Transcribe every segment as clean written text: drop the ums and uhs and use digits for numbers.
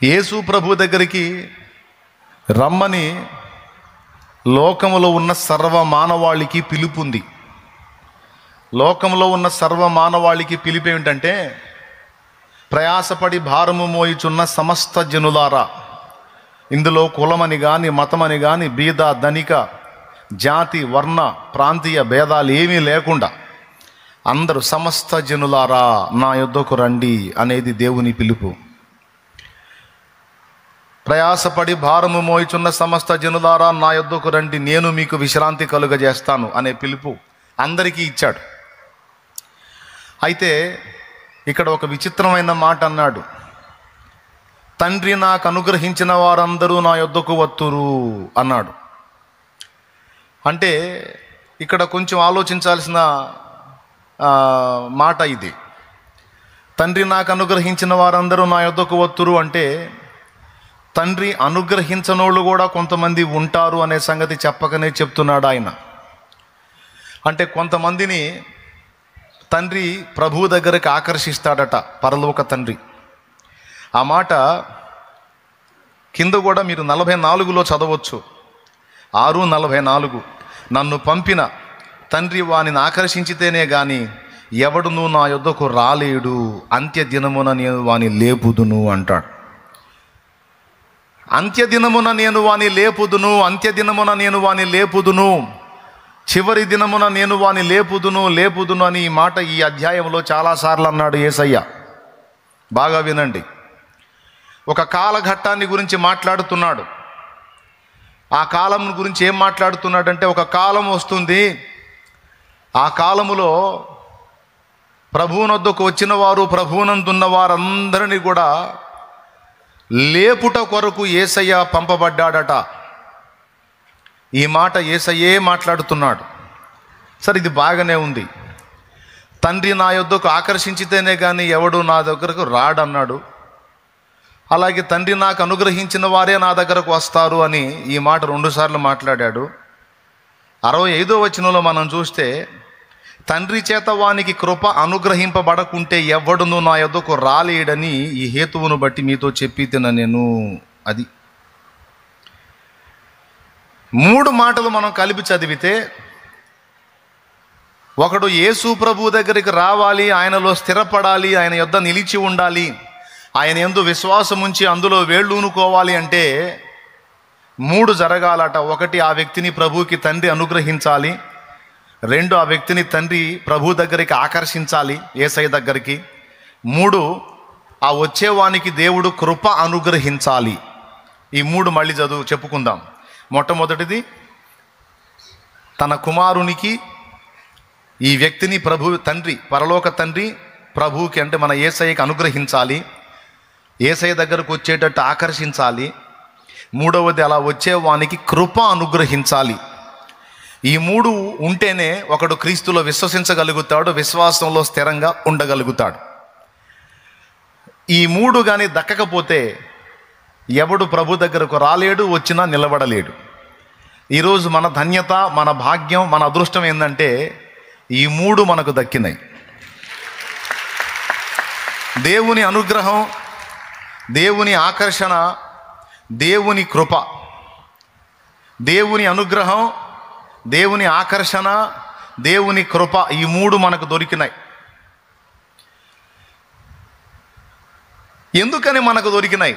యేసు ప్రభు దగ్గరికి రమ్మని లోకములో ఉన్న సర్వ మానవాళికి పిలుపుంది. లోకంలో ఉన్న సర్వ మానవాళికి పిలుపు ఏమిటంటే, ప్రయాసపడి భారము మోయుచున్న సమస్త జనులారా. ఇందులో కులమని కానీ మతమని కానీ బీద ధనిక జాతి వర్ణ ప్రాంతీయ భేదాలు ఏమీ లేకుండా అందరూ సమస్త జనులారా నా యొద్దకు రండి అనేది దేవుని పిలుపు. ప్రయాసపడి భారము మోయుచున్న సమస్త జనులారా నా యొద్దకు రండి, నేను మీకు విశ్రాంతి కలుగజేస్తాను అనే పిలుపు అందరికీ ఇచ్చాడు. అయితే ఇక్కడ ఒక విచిత్రమైన మాట అన్నాడు, తండ్రి నాకు అనుగ్రహించిన వారందరూ నా యొద్దకు వత్తురు అన్నాడు. అంటే ఇక్కడ కొంచెం ఆలోచించాల్సిన మాట ఇది. తండ్రి నాకు అనుగ్రహించిన వారందరూ నా యొద్దకు వత్తురు అంటే, తండ్రి అనుగ్రహించనోళ్ళు కూడా కొంతమంది ఉంటారు అనే సంగతి చెప్పకనే చెప్తున్నాడు ఆయన. అంటే కొంతమందిని తండ్రి ప్రభువు దగ్గరికి ఆకర్షిస్తాడట, పరలోక తండ్రి. ఆ మాట కింద కూడా మీరు 44లో చదవచ్చు. 6:44, నన్ను పంపిన తండ్రి వానిని ఆకర్షించితేనే గాని ఎవడును నా యొద్దకు రాలేడు, అంత్యదినమున నేను వాని లేపుదును అంటాడు. అంత్యదినమున నేను వాని లేపుదును, అంత్యదినమున నేను వాని లేపుదును, చివరి దినమున నేను వాని లేపుదును అని ఈ మాట ఈ అధ్యాయంలో చాలాసార్లు అన్నాడు యేసయ్య. బాగా వినండి. ఒక కాలఘట్టాన్ని గురించి మాట్లాడుతున్నాడు. ఆ కాలం గురించి ఏం మాట్లాడుతున్నాడంటే, ఒక కాలం వస్తుంది, ఆ కాలములో ప్రభువునొద్దకు వచ్చిన వారు ప్రభువునందున్న వారందరినీ కూడా లేపుట కొరకు యేసయ్య పంపబడ్డాడట. ఈ మాట యేసయ్యే మాట్లాడుతున్నాడు. సరే, ఇది బాగానే ఉంది. తండ్రి నా యొద్దకు ఆకర్షించితేనే కానీ ఎవడు నా దగ్గరకు రాడన్నాడు. అలాగే తండ్రి నాకు అనుగ్రహించిన వారే నా దగ్గరకు వస్తారు అని ఈ మాట 2 సార్లు మాట్లాడాడు. 65వ వచనంలో మనం చూస్తే, తండ్రి చేత వానికి కృప అనుగ్రహింపబడకుంటే ఎవడును నా యొద్దకు రాలేడని ఈ హేతువును బట్టి మీతో చెప్పి తిన నేను. అది 3 మాటలు మనం కలిపి చదివితే, ఒకడు యేసు ప్రభు దగ్గరికి రావాలి, ఆయనలో స్థిరపడాలి, ఆయన యొద్ద నిలిచి ఉండాలి, ఆయన యందు విశ్వాసం ఉంచి అందులో వేళ్ళూనుకోవాలి అంటే 3 జరగాలట. 1, ఆ వ్యక్తిని ప్రభువుకి తండ్రి అనుగ్రహించాలి. 2, ఆ వ్యక్తిని తండ్రి ప్రభు దగ్గరికి ఆకర్షించాలి, యేసయ్య దగ్గరికి. 3, ఆ వచ్చేవానికి దేవుడు కృప అనుగ్రహించాలి. ఈ 3 మళ్ళీ చెప్పుకుందాం. మొట్టమొదటిది, తన కుమారునికి ఈ వ్యక్తిని ప్రభు తండ్రి, పరలోక తండ్రి ప్రభువుకి అంటే మన యేసయ్యకి అనుగ్రహించాలి, యేసయ్య దగ్గరకు వచ్చేటట్టు ఆకర్షించాలి. 3వది, అలా వచ్చేవానికి కృప అనుగ్రహించాలి. ఈ 3 ఉంటేనే ఒకడు క్రీస్తులో విశ్వసించగలుగుతాడు, విశ్వాసంలో స్థిరంగా ఉండగలుగుతాడు. ఈ 3 కానీ దక్కకపోతే ఎవడు ప్రభు దగ్గరకు రాలేడు, వచ్చినా నిలబడలేడు. ఈరోజు మన ధన్యత, మన భాగ్యం, మన అదృష్టం ఏంటంటే ఈ 3 మనకు దక్కినాయి. దేవుని అనుగ్రహం, దేవుని ఆకర్షణ, దేవుని కృప. దేవుని అనుగ్రహం, దేవుని ఆకర్షణ, దేవుని కృప, ఈ 3 మనకు దొరికినాయి. ఎందుకని మనకు దొరికినాయి?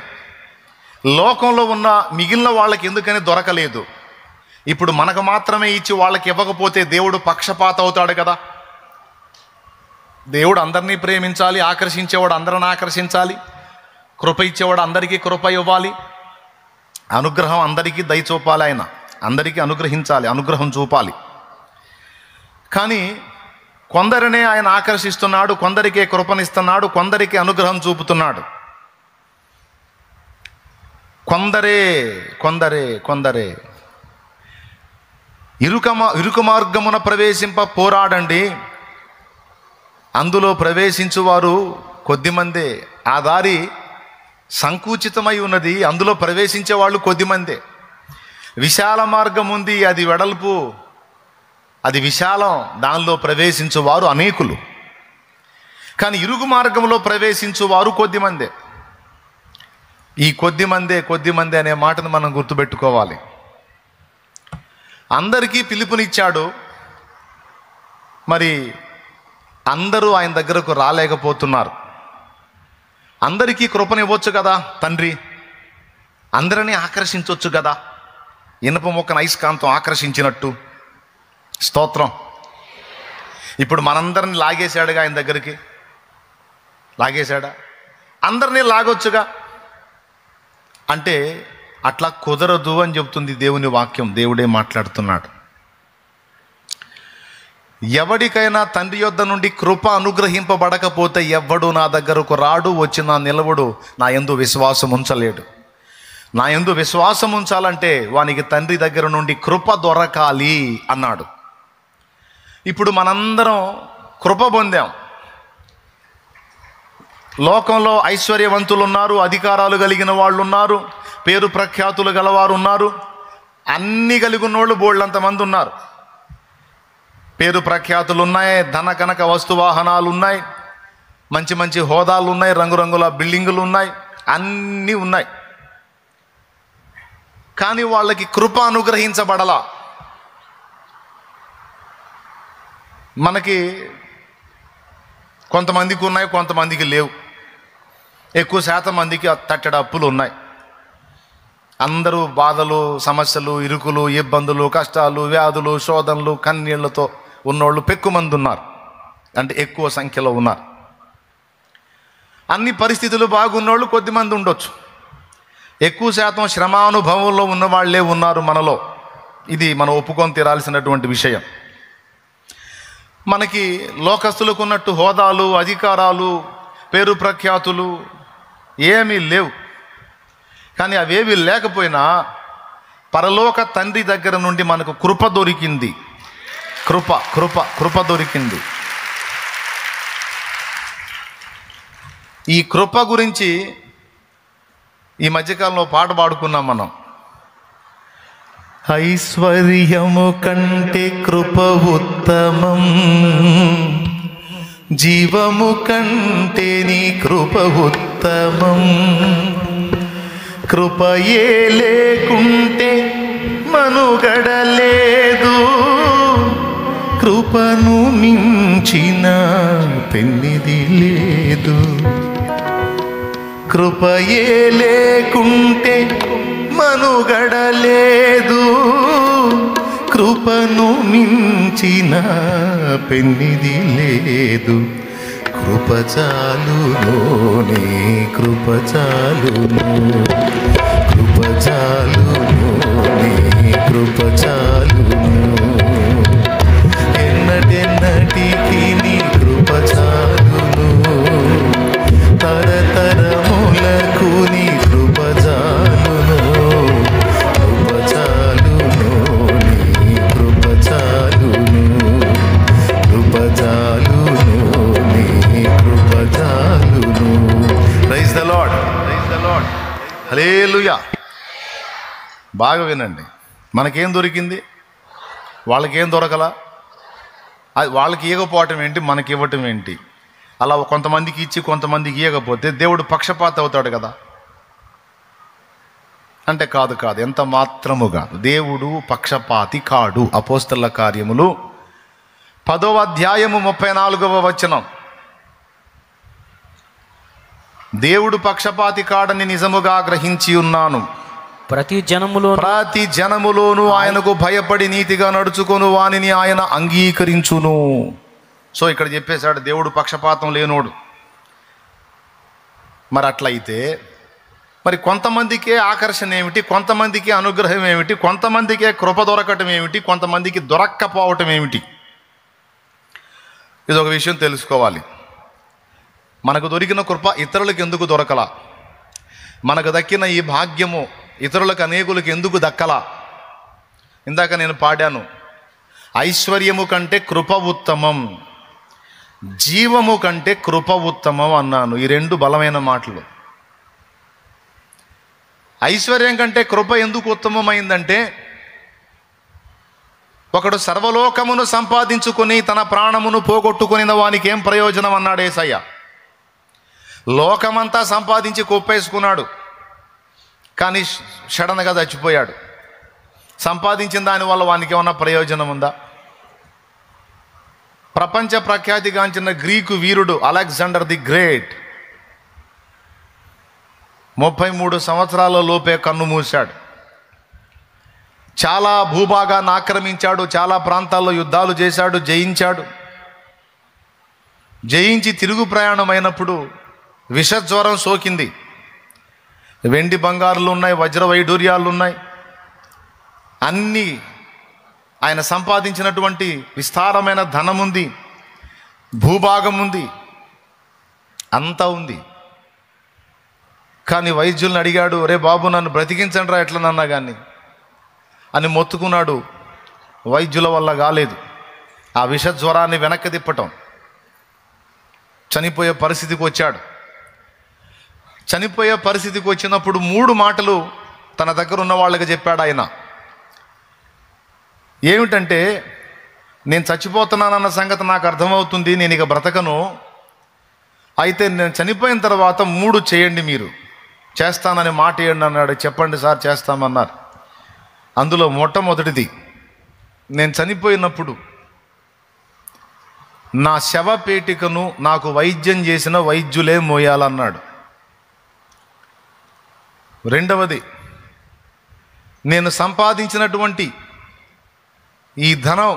లోకంలో ఉన్న మిగిలిన వాళ్ళకి ఎందుకని దొరకలేదు? ఇప్పుడు మనకు మాత్రమే ఇచ్చి వాళ్ళకి ఇవ్వకపోతే దేవుడు పక్షపాత అవుతాడు కదా. దేవుడు అందరినీ ప్రేమించాలి, ఆకర్షించేవాడు అందరిని ఆకర్షించాలి, కృప ఇచ్చేవాడు అందరికీ కృప ఇవ్వాలి, అనుగ్రహం అందరికీ దయ చూపాలి, ఆయన అందరికీ అనుగ్రహించాలి, అనుగ్రహం చూపాలి. కానీ కొందరినే ఆయన ఆకర్షిస్తున్నాడు, కొందరికే కృపనిస్తున్నాడు, కొందరికి అనుగ్రహం చూపుతున్నాడు. కొందరే ఇరుకు మార్గమున ప్రవేశింప పోరాడండి, అందులో ప్రవేశించువారు కొద్దిమందే. ఆ దారి సంకుచితమై ఉన్నది, అందులో ప్రవేశించే వాళ్ళు కొద్దిమందే. విశాల మార్గం ఉంది, అది వెడల్పు, అది విశాలం, దానిలో ప్రవేశించువారు అనేకులు. కానీ ఇరుగు మార్గంలో ప్రవేశించువారు కొద్దిమందే. ఈ కొద్ది మందే అనే మాటను మనం గుర్తుపెట్టుకోవాలి. అందరికీ పిలుపునిచ్చాడు. మరి అందరూ ఆయన దగ్గరకు రాలేకపోతున్నారు. అందరికీ కృపనివ్వచ్చు కదా తండ్రి, అందరినీ ఆకర్షించవచ్చు కదా, ఇనుప మొక్కను అయస్కాంతం ఆకర్షించినట్టు. స్తోత్రం. ఇప్పుడు మనందరిని లాగేశాడుగా ఆయన దగ్గరికి, లాగేశాడా? అందరినీ లాగొచ్చుగా అంటే అట్లా కుదరదు అని చెప్తుంది దేవుని వాక్యం. దేవుడే మాట్లాడుతున్నాడు. ఎవడికైనా తండ్రి యొద్ద నుండి కృప అనుగ్రహింపబడకపోతే ఎవ్వడు నా దగ్గరకు రాడు, వచ్చి నా నిలవడు, నా యందు విశ్వాసం ఉంచలేడు. నా యందు విశ్వాసం ఉంచాలంటే వానికి తండ్రి దగ్గర నుండి కృప దొరకాలి అన్నాడు. ఇప్పుడు మనందరం కృప పొందాం. లోకంలో ఐశ్వర్యవంతులు ఉన్నారు, అధికారాలు కలిగిన వాళ్ళు ఉన్నారు, పేరు ప్రఖ్యాతులు గలవారు ఉన్నారు, అన్నీ కలిగి ఉన్నోళ్ళు బోళ్ళంతమంది ఉన్నారు. పేరు ప్రఖ్యాతులు ఉన్నాయి, ధన కనక వస్తువాహనాలు ఉన్నాయి, మంచి మంచి హోదాలు ఉన్నాయి, రంగురంగుల బిల్డింగులు ఉన్నాయి, అన్నీ ఉన్నాయి. కానీ వాళ్ళకి కృప అనుగ్రహించబడలా. మనకి కొంతమందికి ఉన్నాయి, కొంతమందికి లేవు. ఎక్కువ శాతం మందికి తట్టడ అప్పులు ఉన్నాయి. అందరూ బాధలు, సమస్యలు, ఇరుకులు, ఇబ్బందులు, కష్టాలు, వ్యాధులు, శోధనలు, కన్నీళ్లతో ఉన్నోళ్ళు పెక్కుమంది ఉన్నారు. అంటే ఎక్కువ సంఖ్యలో ఉన్నారు. అన్ని పరిస్థితులు బాగున్నోళ్ళు కొద్దిమంది ఉండొచ్చు. ఎక్కువ శాతం శ్రమానుభవంలో ఉన్నవాళ్లే ఉన్నారు మనలో. ఇది మనం ఒప్పుకొని తీరాల్సినటువంటి విషయం. మనకి లోకస్తులకు ఉన్నట్టు హోదాలు, అధికారాలు, పేరు ప్రఖ్యాతులు ఏమీ లేవు. కానీ అవేవి లేకపోయినా పరలోక తండ్రి దగ్గర నుండి మనకు కృప దొరికింది. కృప కృప కృప దొరికింది. ఈ కృప గురించి ఈ మధ్యకాలంలో పాట పాడుకున్నాం మనం. ఐశ్వర్యము కంటే కృప ఉత్తమం, జీవము కంటే నీ కృప ఉత్తమం. కృపయే లేకుంటే మనుగడ లేదు, కృపను మించిన పెన్నిది లేదు. కృపయే లేకుంటే మనుగడ లేదు, కృపను మించిన పెన్నిది లేదు. కృప చాలును, నీ కృప చాలును, కృప చాలును, నీ కృప చాలును. ఎన్నటెన్నటికి నీ కృప చాలును, తరతరములకు నీ కృప చాలును. కృప చాలును, నీ కృప చాలును, కృప చాలును, నీ కృప చాలును. Praise the Lord, praise the Lord, hallelujah. బాగా వినండి. మనకేం దొరికింది, వాళ్ళకేం దొరకలా. అది వాళ్ళకి ఇవ్వకపోవటం ఏంటి, మనకి ఇవ్వటం ఏంటి? అలా కొంతమందికి ఇచ్చి కొంతమందికి ఇవ్వకపోతే దేవుడు పక్షపాత అవుతాడు కదా అంటే కాదు కాదు, ఎంత మాత్రము కాదు. దేవుడు పక్షపాతి కాడు. అపోస్తలుల కార్యములు 10వ అధ్యాయము 34వ వచనం. దేవుడు పక్షపాతి కాడని నిజముగా గ్రహించి ఉన్నాను. ప్రతి జనములోను ఆయనకు భయపడి నీతిగా నడుచుకొను వానిని ఆయన అంగీకరించును. సో ఇక్కడ చెప్పేశాడు దేవుడు పక్షపాతం లేనోడు. మరి అట్లయితే మరి కొంతమందికే ఆకర్షణ ఏమిటి, కొంతమందికి అనుగ్రహం ఏమిటి, కొంతమందికే కృప దొరకటం ఏమిటి, కొంతమందికి దొరక్కపోవటం ఏమిటి? ఇది ఒక విషయం తెలుసుకోవాలి. మనకు దొరికిన కృప ఇతరులకు ఎందుకు దొరకలా? మనకు దక్కిన ఈ భాగ్యము ఇతరులకు అనేకులకు ఎందుకు దక్కలా? ఇందాక నేను పాడాను, ఐశ్వర్యము కంటే కృప ఉత్తమం, జీవము కంటే కృప ఉత్తమం అన్నాను. ఈ రెండు బలమైన మాటలు. ఐశ్వర్యం కంటే కృప ఎందుకు ఉత్తమమైందంటే, ఒకడు సర్వలోకమును సంపాదించుకొని తన ప్రాణమును పోగొట్టుకుని వానికి ఏం ప్రయోజనం అన్నాడు యేసయ్య. లోకమంతా సంపాదించి కుప్పేసుకున్నాడు, కానీ సడన్గా చచ్చిపోయాడు. సంపాదించిన దానివల్ల వానికి ఏమన్నా ప్రయోజనం ఉందా? ప్రపంచ ప్రఖ్యాతిగాంచిన గ్రీకు వీరుడు అలెగ్జాండర్ ది గ్రేట్ 33 సంవత్సరాల లోపే కన్ను మూశాడు. చాలా భూభాగాన్ని ఆక్రమించాడు, చాలా ప్రాంతాల్లో యుద్ధాలు చేశాడు, జయించి తిరుగు ప్రయాణం అయినప్పుడు విషజ్వరం సోకింది. వెండి బంగారులు ఉన్నాయి, వజ్ర వైడూర్యాలు ఉన్నాయి, అన్నీ ఆయన సంపాదించినటువంటి విస్తారమైన ధనం ఉంది, భూభాగం ఉంది, అంతా ఉంది. కానీ వైద్యుల్ని అడిగాడు, రే బాబు నన్ను బ్రతికించండి రా ఎట్లనన్నా కానీ అని మొత్తుకున్నాడు. వైద్యుల వల్ల కాలేదు. ఆ విషజ్వరాన్ని వెనక్కి తిప్పటం, చనిపోయే పరిస్థితికి వచ్చాడు. చనిపోయే పరిస్థితికి వచ్చినప్పుడు 3 మాటలు తన దగ్గర ఉన్న వాళ్ళకి చెప్పాడు ఆయన. ఏమిటంటే, నేను చచ్చిపోతున్నానన్న సంగతి నాకు అర్థమవుతుంది, నేను ఇక బ్రతకను. అయితే నేను చనిపోయిన తర్వాత 3 చేయండి, మీరు చేస్తానని మాట ఇవ్వండి అన్నాడు. చెప్పండి సార్ చేస్తామన్నారు. అందులో మొట్టమొదటిది, నేను చనిపోయినప్పుడు నా శవపేటికను నాకు వైద్యం చేసిన వైద్యులే మోయాలన్నాడు. రెండవది, నేను సంపాదించినటువంటి ఈ ధనం,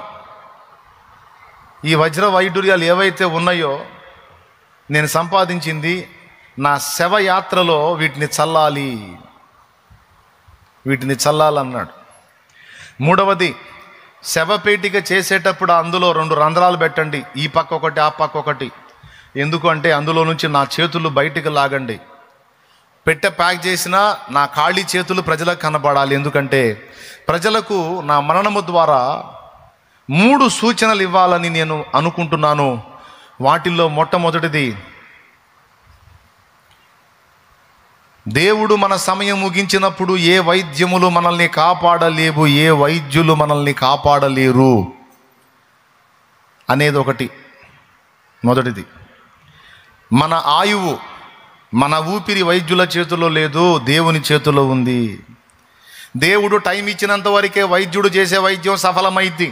ఈ వజ్ర వైడూర్యాలు ఏవైతే ఉన్నాయో నేను సంపాదించింది నా శవయాత్రలో వీటిని చల్లాలన్నాడు. మూడవది, శవపేటిక చేసేటప్పుడు అందులో 2 రంధ్రాలు పెట్టండి, ఈ పక్క ఒకటి ఆ పక్క ఒకటి. ఎందుకు అంటే అందులో నుంచి నా చేతులు బయటికి లాగండి. పెట్టె ప్యాక్ చేసినా నా ఖాళీ చేతులు ప్రజలకు కనబడాలి. ఎందుకంటే ప్రజలకు నా మరణము ద్వారా 3 సూచనలు ఇవ్వాలని నేను అనుకుంటున్నాను. వాటిల్లో మొట్టమొదటిది, దేవుడు మన సమయం ముగించినప్పుడు ఏ వైద్యములు మనల్ని కాపాడలేవు, ఏ వైద్యులు మనల్ని కాపాడలేరు అనేది ఒకటి. మొదటిది, మన ఆయువు, మన ఊపిరి వైద్యుల చేతిలో లేదు, దేవుని చేతిలో ఉంది. దేవుడు టైం ఇచ్చినంత వరకే వైద్యుడు చేసే వైద్యం సఫలమైద్ది.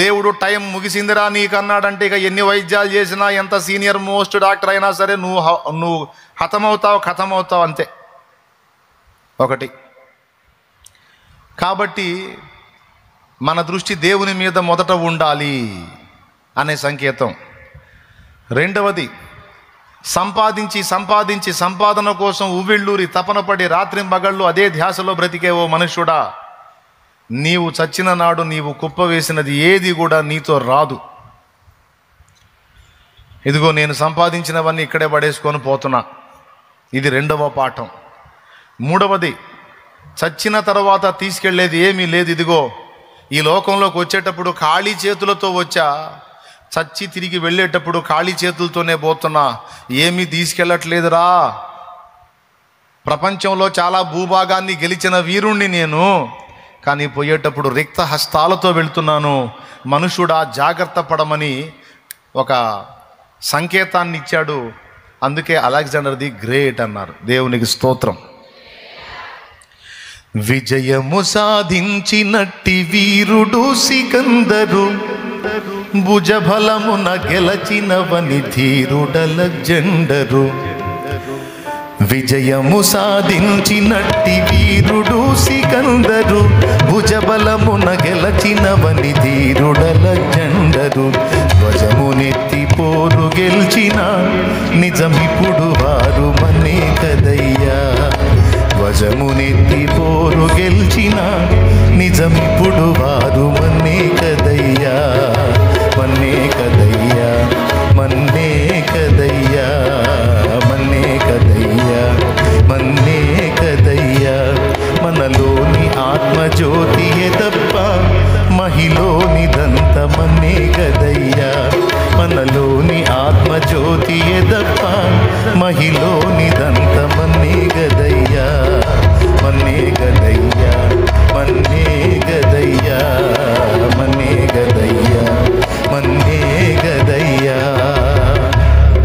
దేవుడు టైం ముగిసిందిరా నీకు అన్నాడంటే ఇక ఎన్ని వైద్యాలు చేసినా, ఎంత సీనియర్ మోస్ట్ డాక్టర్ అయినా సరే నువ్వు ఖతమవుతావు అంతే. ఒకటి. కాబట్టి మన దృష్టి దేవుని మీద మొదట ఉండాలి అనే సంకేతం. రెండవది, సంపాదన కోసం ఉవ్విళ్ళూరి తపనపడి రాత్రింబగళ్ళు అదే ధ్యాసలో బ్రతికేవో మనుష్యుడా, నీవు చచ్చిన నాడు నీవు కుప్ప వేసినది ఏది కూడా నీతో రాదు. ఇదిగో నేను సంపాదించినవన్నీ ఇక్కడే పడేసుకొని పోతున్నా. ఇది రెండవ పాఠం. మూడవది, చచ్చిన తర్వాత తీసుకెళ్లేది ఏమీ లేదు. ఇదిగో ఈ లోకంలోకి వచ్చేటప్పుడు ఖాళీ చేతులతో వచ్చా, చచ్చి తిరిగి వెళ్ళేటప్పుడు ఖాళీ చేతులతోనే పోతున్నా, ఏమీ తీసుకెళ్ళట్లేదురా. ప్రపంచంలో చాలా భూభాగాన్ని గెలిచిన వీరుణ్ణి నేను, కానీ పోయేటప్పుడు రిక్త హస్తాలతో వెళ్తున్నాను. మనుషుడా జాగ్రత్త పడమని ఒక సంకేతాన్ని ఇచ్చాడు. అందుకే అలెగ్జాండర్ ది గ్రేట్ అన్నారు. దేవునికి స్తోత్రం. విజయము సాధించినట్టి వీరుడు సికందరు, భుజబలమున గెలచినవని ధీరుడలెగ్జాండరు. విజయము సాధించినట్టి వీరుడు సికందరు, భుజబలమున గెలచినవని ధీరుడలెగ్జాండరు. ధ్వజమునెత్తి పోరు గెలిచిన నిజమిప్పుడు వారు మనే కదయ్యా. ధ్వజమునెత్తి పోరు గెలిచిన నిజమిప్పుడు వారు మనే కదయ్యా. మన్నే కదయ్యా, మన్నే కదయ్యా, మన్నే కదయ్యా, మన్నే కదయ్యా. మనలోని ఆత్మజ్యోతియే తప్ప మహిలోనిదంత మన్నే కదయ్యా. మనలోని ఆత్మజ్యోతియే తప్ప మహిలోనిదంత మన్నే గదయ్యా. మన్నే గదయ్యా, మన్నే గదయ్యా, మన్నే గదయ్యా, మన్నే గదయ్యా.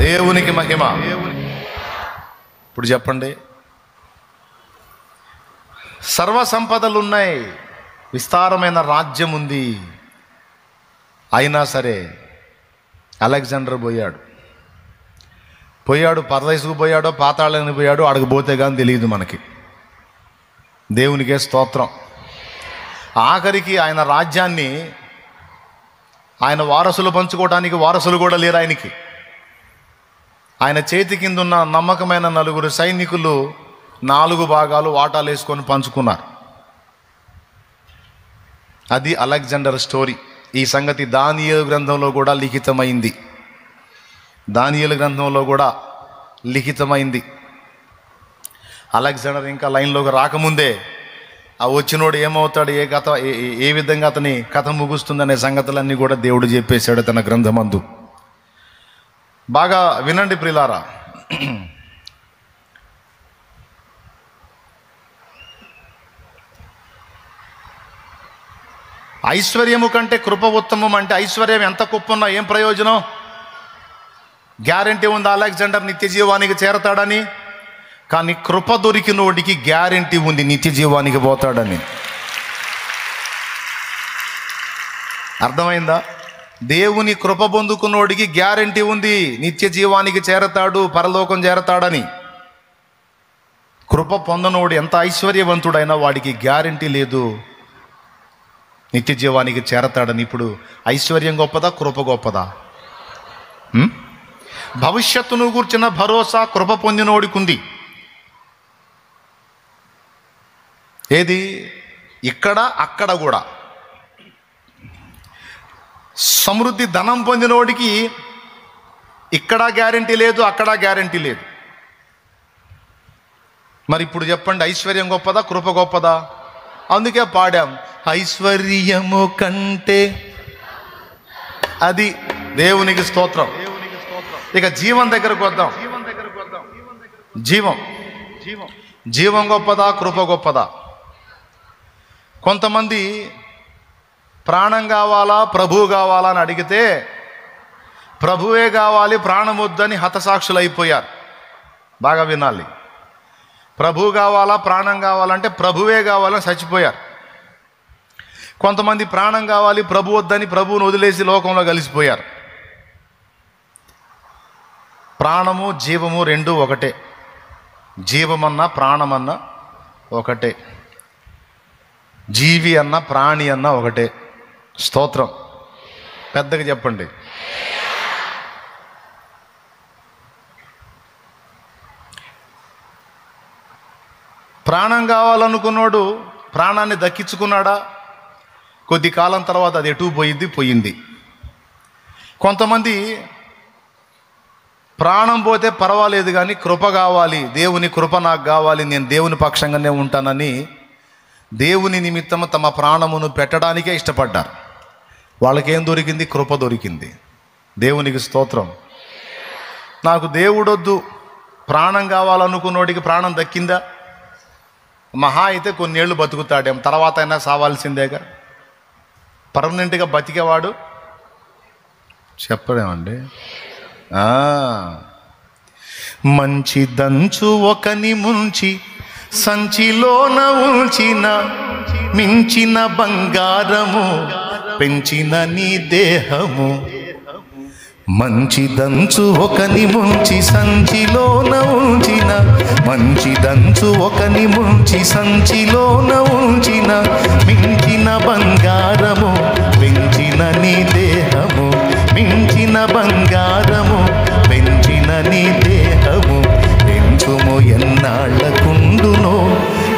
దేవునికి మహిమ. ఇప్పుడు చెప్పండి, సర్వ సంపదలు ఉన్నాయి, విస్తారమైన రాజ్యం ఉంది. అయినా సరే అలెగ్జాండర్ పోయాడు పరదేశకు పోయాడో పాతాళానికి పోయాడో అడగబోతే కానీ తెలియదు మనకి. దేవునికే స్తోత్రం. ఆఖరికి ఆయన రాజ్యాన్ని ఆయన వారసులు పంచుకోవడానికి వారసులు కూడా లేరు ఆయనకి. ఆయన చేతి కింద ఉన్న నమ్మకమైన 4 సైనికులు 4 భాగాలు వాటాలు వేసుకొని పంచుకున్నారు. అది అలెగ్జాండర్ స్టోరీ. ఈ సంగతి దానియేలు గ్రంథంలో కూడా లిఖితమైంది. అలెగ్జాండర్ ఇంకా లైన్లోకి రాకముందే ఆ వచ్చినోడు ఏమవుతాడు, ఏ విధంగా అతని కథ ముగుస్తుందనే సంగతులన్నీ కూడా దేవుడు చెప్పేశాడు తన గ్రంథమందు. బాగా వినండి ప్రియులారా. ఐశ్వర్యము కంటే కృప ఉత్తమం అంటే ఐశ్వర్యం ఎంత కుప్పున్నా ఏం ప్రయోజనం? గ్యారెంటీ ఉంది అలెగ్జాండర్ నిత్య జీవానికి చేరతాడని. కానీ కృప దొరికినోడికి గ్యారెంటీ ఉంది నిత్య జీవానికి పోతాడని. అర్థమైందా? దేవుని కృప పొందుకున్నోడికి గ్యారెంటీ ఉంది నిత్య జీవానికి చేరతాడు, పరలోకం చేరతాడని. కృప పొందనోడు ఎంత ఐశ్వర్యవంతుడైనా వాడికి గ్యారెంటీ లేదు నిత్య జీవానికి చేరతాడని. ఇప్పుడు ఐశ్వర్యం గొప్పదా, కృప గొప్పదా? భవిష్యత్తును కూర్చిన భరోసా కృప పొందినోడికి ఉంది. ఏది? ఇక్కడ అక్కడ కూడా. సమృద్ధి ధనం పొందినోడికి ఇక్కడ గ్యారెంటీ లేదు, అక్కడ గ్యారెంటీ లేదు. మరి ఇప్పుడు చెప్పండి, ఐశ్వర్యం గొప్పదా, కృప గొప్పదా? అందుకే పాడాం, ఐశ్వర్యము కంటే. అది దేవునికి స్తోత్రం. ఇక జీవం దగ్గరకు వద్దాం. జీవం గొప్పదా, కృప గొప్పదా? కొంతమంది ప్రాణం కావాలా, ప్రభువు కావాలా అని అడిగితే ప్రభువే కావాలి, ప్రాణం వద్దని హతసాక్షులు అయిపోయారు. బాగా వినాలి. ప్రభువు కావాలా, ప్రాణం కావాలంటే ప్రభువే కావాలని చచ్చిపోయారు. కొంతమంది ప్రాణం కావాలి, ప్రభు వద్దని ప్రభువును వదిలేసి లోకంలో కలిసిపోయారు. ప్రాణము జీవము రెండు ఒకటే. జీవమన్నా ప్రాణమన్నా ఒకటే. జీవి అన్న ప్రాణి అన్న ఒకటే. స్తోత్రం. పెద్దగా చెప్పండి. ప్రాణం కావాలనుకున్నాడు ప్రాణాన్ని దక్కించుకున్నాడా? కొద్ది కాలం తర్వాత అది ఎటు పోయింది. కొంతమంది ప్రాణం పోతే పర్వాలేదు కానీ కృప కావాలి, దేవుని కృప నాకు కావాలి, నేను దేవుని పక్షంగానే ఉంటానని దేవుని నిమిత్తం తమ ప్రాణమును పెట్టడానికే ఇష్టపడ్డారు. వాళ్ళకేం దొరికింది? కృప దొరికింది. దేవునికి స్తోత్రం. నాకు దేవుడొద్దు, ప్రాణం కావాలనుకున్నోడికి ప్రాణం దక్కిందా? మహా అయితే కొన్నేళ్ళు బతుకుతాడేం, తర్వాత అయినా సావాల్సిందేగా. పర్మనెంట్గా బతికేవాడు చెప్పలేమండి. మంచి దంచు ఒకని ముంచి సంచిలోన ఉంచిన మించిన బంగారము పెంచిన నీ దేహము. మంచి దంచు ఒకని ముంచి సంచిలోన ఉంచిన, మంచి దంచు ఒకని ముంచి సంచిలోన ఉంచిన మించిన బంగారము పెంచిన నీ దేహము. మించిన బంగారము పెంచిన నీ దేహము. పెంచుము ఎన్నాళ్ళకుండునో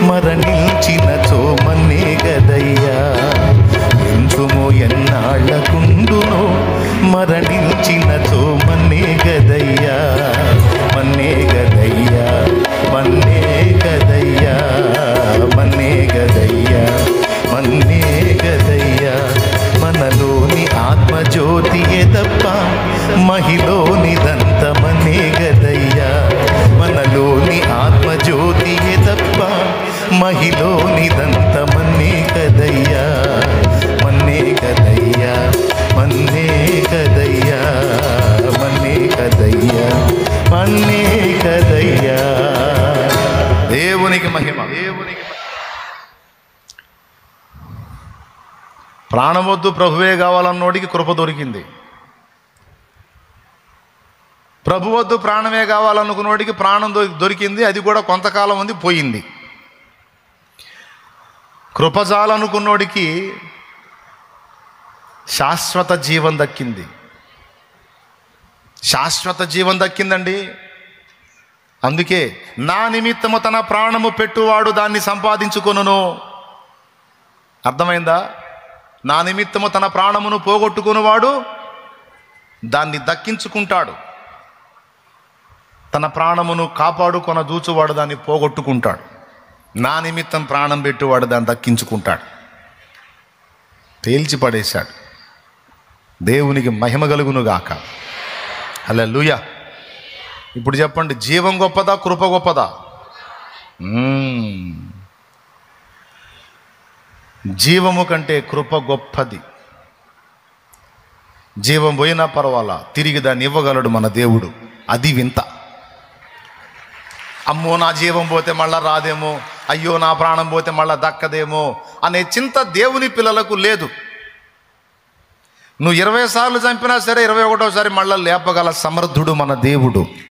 మరణించిన చోమన్నే గదయ్యా. పెంచుము ఎన్నాళ్ళకుండునో మరణించిన చోమన్నే గదయ్యా. మన్నే గదయ్యా, మన్నే గదయ్యా, మన్నే గదయ్యా, మన్నే గదయ్యా. మనలోని ఆత్మజ్యోతి ఎదప్ప మహిలోనిదంత మన్నే గదయ్యా. మనలోని ఆత్మజ్యోతి ఎదప్ప మహిలోనిదంత మన్నే గదయ్యా. మన్నే గదయ్యా, మన్నే గదయ్యా, మన్నే గదయ్యా, మన్నే గదయ్యా. దేవునికి మహిమ. ప్రాణం వద్దు ప్రభువే కావాలన్నోడికి కృప దొరికింది. ప్రభు వద్దు ప్రాణమే కావాలనుకున్నోడికి ప్రాణం దొరికింది. అది కూడా కొంతకాలం ఉంది, పోయింది. కృపజాలనుకున్నోడికి శాశ్వత జీవం దక్కింది. శాశ్వత జీవం దక్కిందండి. అందుకే నా నిమిత్తము తన ప్రాణము పెట్టువాడు దాన్ని సంపాదించుకొనును. అర్థమైందా? నా నిమిత్తము తన ప్రాణమును పోగొట్టుకునివాడు దాన్ని దక్కించుకుంటాడు. తన ప్రాణమును కాపాడుకొన దూచువాడు దాన్ని పోగొట్టుకుంటాడు. నా నిమిత్తం ప్రాణం పెట్టువాడు దాన్ని దక్కించుకుంటాడు. తేల్చి పడేశాడు. దేవునికి మహిమ కలుగునుగాక. హల్లెలూయా. ఇప్పుడు చెప్పండి, జీవం గొప్పదా, కృప గొప్పదా? జీవము కంటే కృప గొప్పది. జీవం పోయినా పర్వాలా, తిరిగి దాన్ని ఇవ్వగలడు మన దేవుడు. అది వింత. అమ్మో నా జీవం పోతే మళ్ళా రాదేమో, అయ్యో నా ప్రాణం పోతే మళ్ళా దక్కదేమో అనే చింత దేవుని పిల్లలకు లేదు. నువ్వు 20 సార్లు చంపినా సరే 21వ సారి మళ్ళా లేపగల సమర్థుడు మన దేవుడు.